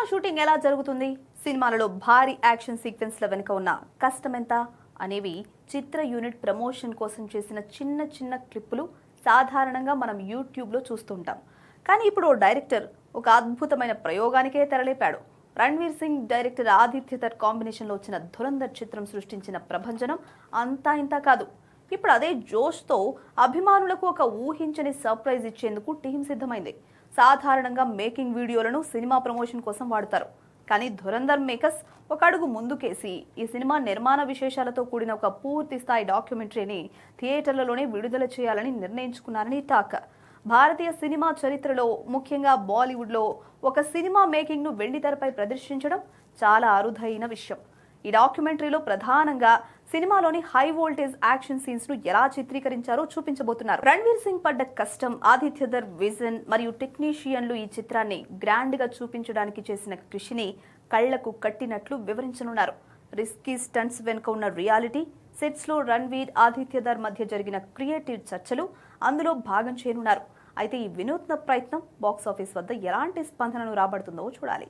Shooting ఎలా జరుగుతుంది, సినిమాలలో భారీ యాక్షన్ సీక్వెన్స్ల వెనుక ఉన్న కష్టం ఎంత అనేవి చిత్ర యూనిట్ ప్రమోషన్ కోసం చేసిన చిన్న చిన్న క్లిప్పులు సాధారణంగా మనం యూట్యూబ్లో చూస్తుంటాం. కానీ ఇప్పుడు ఓ డైరెక్టర్ ఒక అద్భుతమైన ప్రయోగానికే తెరలేపాడు. రణ్వీర్ సింగ్, డైరెక్టర్ ఆదిత్య థర్ కాంబినేషన్లో వచ్చిన ధురంధర్ చిత్రం సృష్టించిన ప్రభంజనం అంతా ఇంతా కాదు. ఇప్పుడు అదే జోష్తో అభిమానులకు ఒక ఊహించని సర్ప్రైజ్ ఇచ్చేందుకు టీం సిద్ధమైంది. సాధారణంగా మేకింగ్ వీడియోలను సినిమా ప్రమోషన్ కోసం వాడతారు. కానీ ధురంధర్ మేకర్స్ ఒక అడుగు ముందుకేసి ఈ సినిమా నిర్మాణ విశేషాలతో కూడిన ఒక పూర్తి స్థాయి డాక్యుమెంటరీని థియేటర్లలోనే విడుదల చేయాలని నిర్ణయించుకున్నారని టాక్. భారతీయ సినిమా చరిత్రలో, ముఖ్యంగా బాలీవుడ్లో ఒక సినిమా మేకింగ్ను వెండితెరపై ప్రదర్శించడం చాలా అరుదైన విషయం. ఈ డాక్యుమెంటరీలో ప్రధానంగా సినిమాలోని హై వోల్టేజ్ యాక్షన్ సీన్స్ ను ఎలా చిత్రీకరించారో చూపించబోతున్నారు. రణ్వీర్ సింగ్ పడ్డ కష్టం, ఆదిత్య థర్ విజన్ మరియు టెక్నీషియన్లు ఈ చిత్రాన్ని గ్రాండ్ గా చూపించడానికి చేసిన కృషిని కళ్లకు కట్టినట్లు వివరించనున్నారు. రిస్కీ స్టంట్స్ వెనుక ఉన్న రియాలిటీ, సెట్స్ లో రణ్వీర్, ఆదిత్య థర్ మధ్య జరిగిన క్రియేటివ్ చర్చలు అందులో భాగం చేయనున్నారు. అయితే ఈ వినూత్న ప్రయత్నం బాక్సాఫీస్ వద్ద ఎలాంటి స్పందనను రాబడుతుందో చూడాలి.